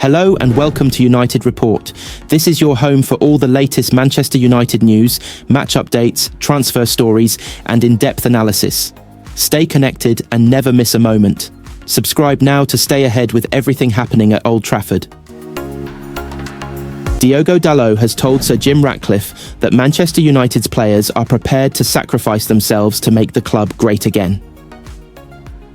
Hello and welcome to United Report. This is your home for all the latest Manchester United news, match updates, transfer stories, and in-depth analysis. Stay connected and never miss a moment. Subscribe now to stay ahead with everything happening at Old Trafford. Diogo Dalot has told Sir Jim Ratcliffe that Manchester United's players are prepared to sacrifice themselves to make the club great again.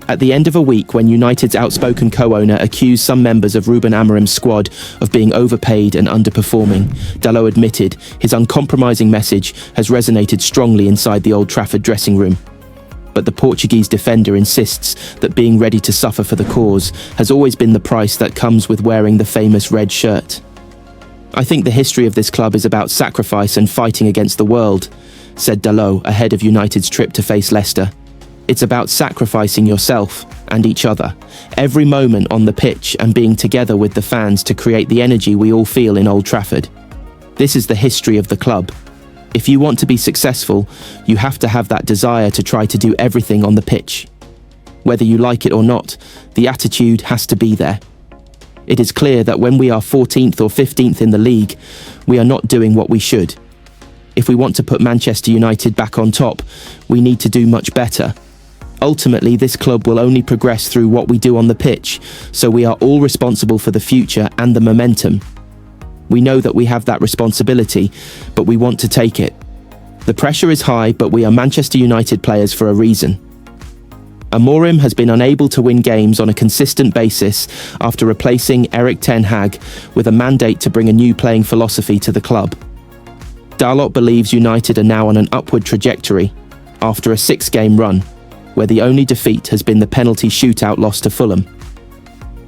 At the end of a week when United's outspoken co-owner accused some members of Ruben Amorim's squad of being overpaid and underperforming, Dalot admitted his uncompromising message has resonated strongly inside the Old Trafford dressing room. But the Portuguese defender insists that being ready to suffer for the cause has always been the price that comes with wearing the famous red shirt. "I think the history of this club is about sacrifice and fighting against the world," said Dalot ahead of United's trip to face Leicester. "It's about sacrificing yourself and each other, every moment on the pitch and being together with the fans to create the energy we all feel in Old Trafford. This is the history of the club. If you want to be successful, you have to have that desire to try to do everything on the pitch. Whether you like it or not, the attitude has to be there. It is clear that when we are 14th or 15th in the league, we are not doing what we should. If we want to put Manchester United back on top, we need to do much better. Ultimately, this club will only progress through what we do on the pitch, so we are all responsible for the future and the momentum. We know that we have that responsibility, but we want to take it. The pressure is high, but we are Manchester United players for a reason." Amorim has been unable to win games on a consistent basis after replacing Erik Ten Hag with a mandate to bring a new playing philosophy to the club. Dalot believes United are now on an upward trajectory after a 6-game run, where the only defeat has been the penalty shootout loss to Fulham.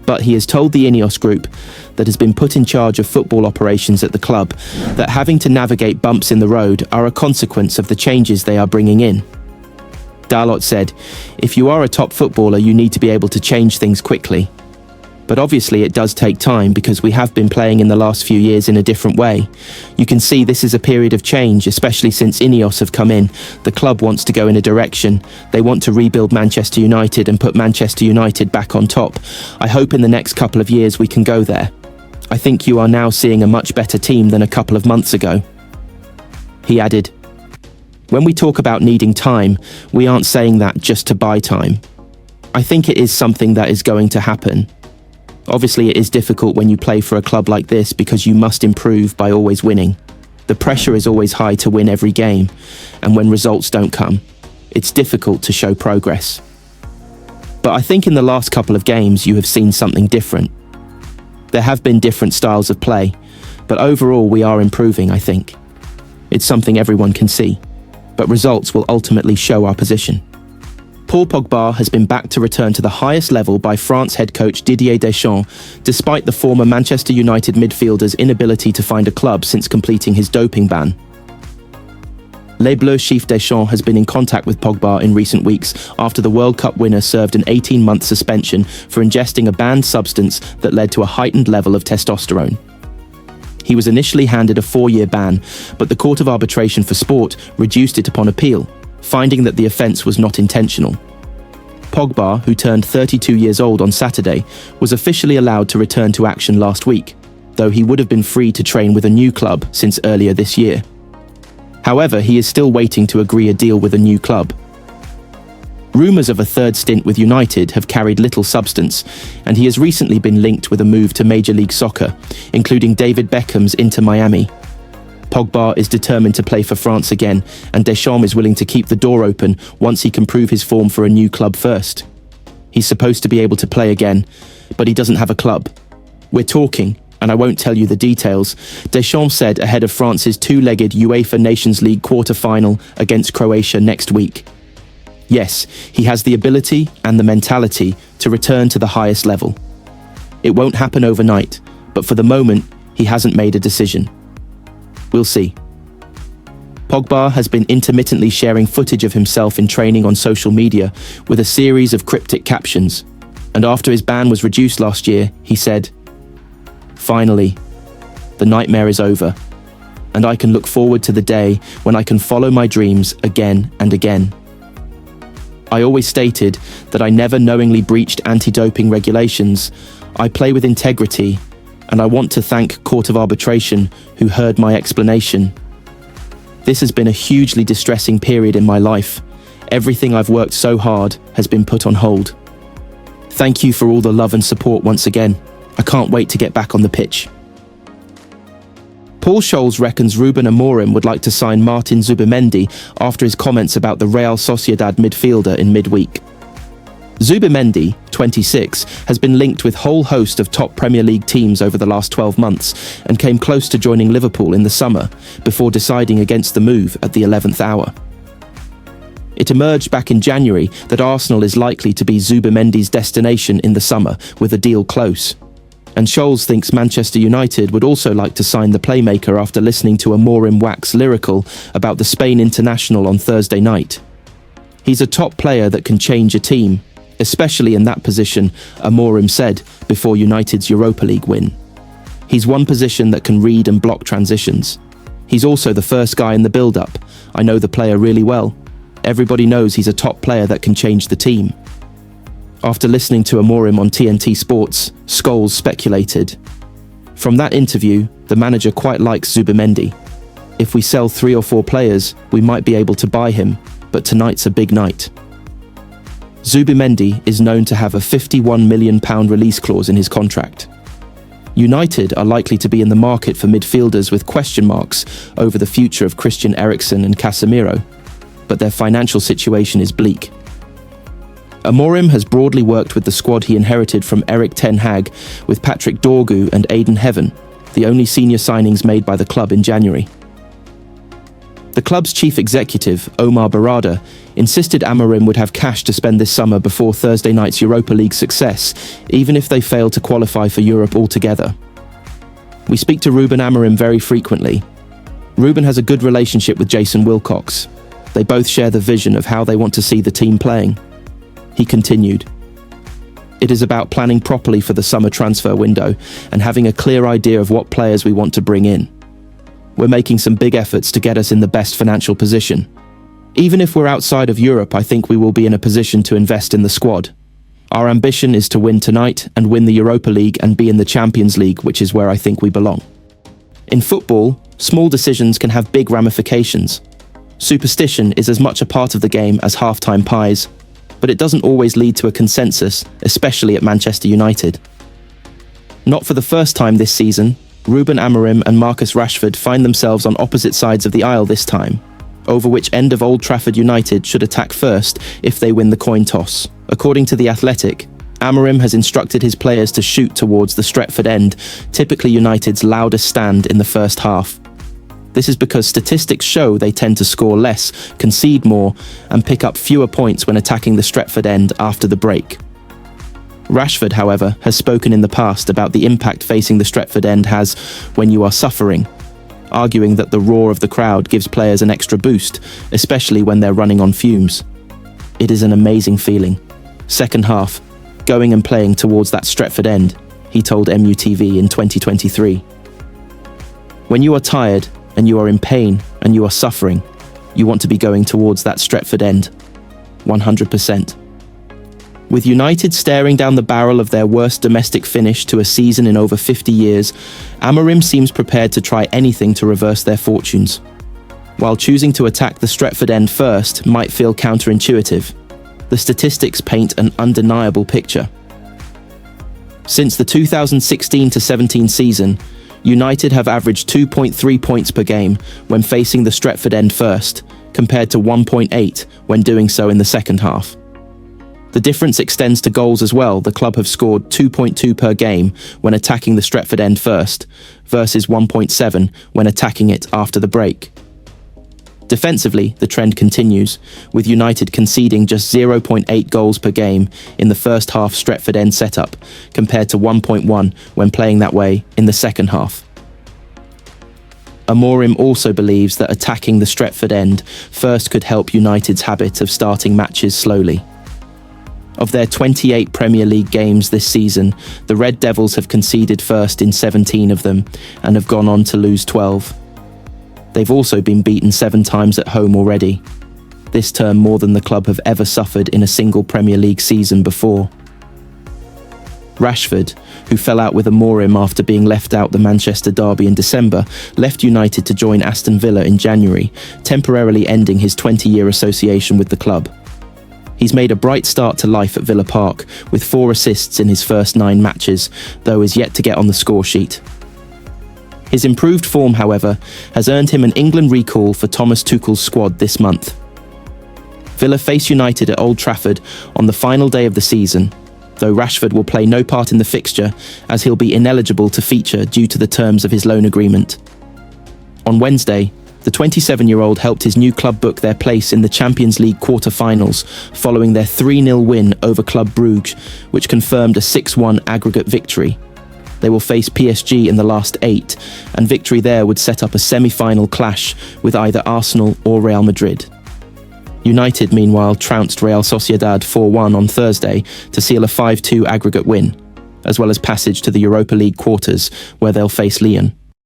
But he has told the Ineos group that has been put in charge of football operations at the club that having to navigate bumps in the road are a consequence of the changes they are bringing in. Dalot said, "If you are a top footballer, you need to be able to change things quickly. But obviously it does take time because we have been playing in the last few years in a different way. You can see this is a period of change, especially since Ineos have come in. The club wants to go in a direction. They want to rebuild Manchester United and put Manchester United back on top. I hope in the next couple of years we can go there. I think you are now seeing a much better team than a couple of months ago." He added, "When we talk about needing time, we aren't saying that just to buy time. I think it is something that is going to happen. Obviously, it is difficult when you play for a club like this because you must improve by always winning. The pressure is always high to win every game, and when results don't come, it's difficult to show progress. But I think in the last couple of games you have seen something different. There have been different styles of play, but overall we are improving, I think. It's something everyone can see, but results will ultimately show our position." Paul Pogba has been backed to return to the highest level by France head coach Didier Deschamps, despite the former Manchester United midfielder's inability to find a club since completing his doping ban. Les Bleus chief Deschamps has been in contact with Pogba in recent weeks after the World Cup winner served an 18-month suspension for ingesting a banned substance that led to a heightened level of testosterone. He was initially handed a 4-year ban, but the Court of Arbitration for Sport reduced it upon appeal, finding that the offence was not intentional. Pogba, who turned 32 years old on Saturday, was officially allowed to return to action last week, though he would have been free to train with a new club since earlier this year. However, he is still waiting to agree a deal with a new club. Rumours of a third stint with United have carried little substance, and he has recently been linked with a move to Major League Soccer, including David Beckham's Inter Miami. Pogba is determined to play for France again, and Deschamps is willing to keep the door open once he can prove his form for a new club first. He's supposed to be able to play again, but he doesn't have a club. "We're talking, and I won't tell you the details," Deschamps said ahead of France's 2-legged UEFA Nations League quarter-final against Croatia next week. Yes, he has the ability and the mentality to return to the highest level. It won't happen overnight, but for the moment, he hasn't made a decision. We'll see. Pogba has been intermittently sharing footage of himself in training on social media with a series of cryptic captions, and after his ban was reduced last year, he said, "Finally, the nightmare is over, and I can look forward to the day when I can follow my dreams again and again. I always stated that I never knowingly breached anti-doping regulations. I play with integrity, and I want to thank Court of Arbitration who heard my explanation. This has been a hugely distressing period in my life. Everything I've worked so hard has been put on hold. Thank you for all the love and support once again. I can't wait to get back on the pitch. Paul Scholes reckons Ruben Amorim would like to sign Martin Zubimendi after his comments about the Real Sociedad midfielder in midweek. Zubimendi, 26, has been linked with a whole host of top Premier League teams over the last 12 months and came close to joining Liverpool in the summer before deciding against the move at the 11th hour. It emerged back in January that Arsenal is likely to be Zubimendi's destination in the summer, with a deal close. And Scholes thinks Manchester United would also like to sign the playmaker after listening to Amorim wax lyrical about the Spain international on Thursday night. He's a top player that can change a team, especially in that position, Amorim said before United's Europa League win. He's one position that can read and block transitions. He's also the first guy in the build-up. I know the player really well. Everybody knows he's a top player that can change the team. After listening to Amorim on TNT Sports, Scholes speculated. From that interview, the manager quite likes Zubimendi. If we sell 3 or 4 players, we might be able to buy him, but tonight's a big night. Zubimendi is known to have a £51 million release clause in his contract. United are likely to be in the market for midfielders with question marks over the future of Christian Eriksen and Casemiro, but their financial situation is bleak. Amorim has broadly worked with the squad he inherited from Erik Ten Hag, with Patrick Dorgu and Aiden Heaven, the only senior signings made by the club in January. The club's chief executive, Omar Barada, insisted Amorim would have cash to spend this summer before Thursday night's Europa League success, even if they fail to qualify for Europe altogether. We speak to Ruben Amorim very frequently. Ruben has a good relationship with Jason Wilcox. They both share the vision of how they want to see the team playing. He continued, "It is about planning properly for the summer transfer window and having a clear idea of what players we want to bring in. We're making some big efforts to get us in the best financial position. Even if we're outside of Europe, I think we will be in a position to invest in the squad. Our ambition is to win tonight and win the Europa League and be in the Champions League, which is where I think we belong. In football, small decisions can have big ramifications. Superstition is as much a part of the game as half-time pies, but it doesn't always lead to a consensus, especially at Manchester United." Not for the first time this season, Ruben Amorim and Marcus Rashford find themselves on opposite sides of the aisle this time, over which end of Old Trafford United should attack first if they win the coin toss. According to The Athletic, Amorim has instructed his players to shoot towards the Stretford end, typically United's loudest stand in the first half. This is because statistics show they tend to score less, concede more, and pick up fewer points when attacking the Stretford end after the break. Rashford, however, has spoken in the past about the impact facing the Stretford end has when you are suffering, arguing that the roar of the crowd gives players an extra boost, especially when they're running on fumes. "It is an amazing feeling. Second half, going and playing towards that Stretford end," he told MUTV in 2023. When you are tired, and you are in pain, and you are suffering, you want to be going towards that Stretford end. 100%. With United staring down the barrel of their worst domestic finish to a season in over 50 years, Amorim seems prepared to try anything to reverse their fortunes. While choosing to attack the Stretford end first might feel counterintuitive, the statistics paint an undeniable picture. Since the 2016-17 season, United have averaged 2.3 points per game when facing the Stretford end first, compared to 1.8 when doing so in the second half. The difference extends to goals as well. The club have scored 2.2 per game when attacking the Stretford end first, versus 1.7 when attacking it after the break. Defensively, the trend continues, with United conceding just 0.8 goals per game in the first half Stretford end setup, compared to 1.1 when playing that way in the second half. Amorim also believes that attacking the Stretford end first could help United's habit of starting matches slowly. Of their 28 Premier League games this season, the Red Devils have conceded first in 17 of them and have gone on to lose 12. They've also been beaten 7 times at home already, this term more than the club have ever suffered in a single Premier League season before. Rashford, who fell out with Amorim after being left out the Manchester derby in December, left United to join Aston Villa in January, temporarily ending his 20-year association with the club. He's made a bright start to life at Villa Park, with 4 assists in his first 9 matches, though is yet to get on the score sheet. His improved form, however, has earned him an England recall for Thomas Tuchel's squad this month. Villa face United at Old Trafford on the final day of the season, though Rashford will play no part in the fixture as he'll be ineligible to feature due to the terms of his loan agreement. On Wednesday, the 27-year-old helped his new club book their place in the Champions League quarter-finals following their 3-0 win over Club Brugge, which confirmed a 6-1 aggregate victory. They will face PSG in the last 8, and victory there would set up a semi-final clash with either Arsenal or Real Madrid. United, meanwhile, trounced Real Sociedad 4-1 on Thursday to seal a 5-2 aggregate win, as well as passage to the Europa League quarters, where they'll face Lyon.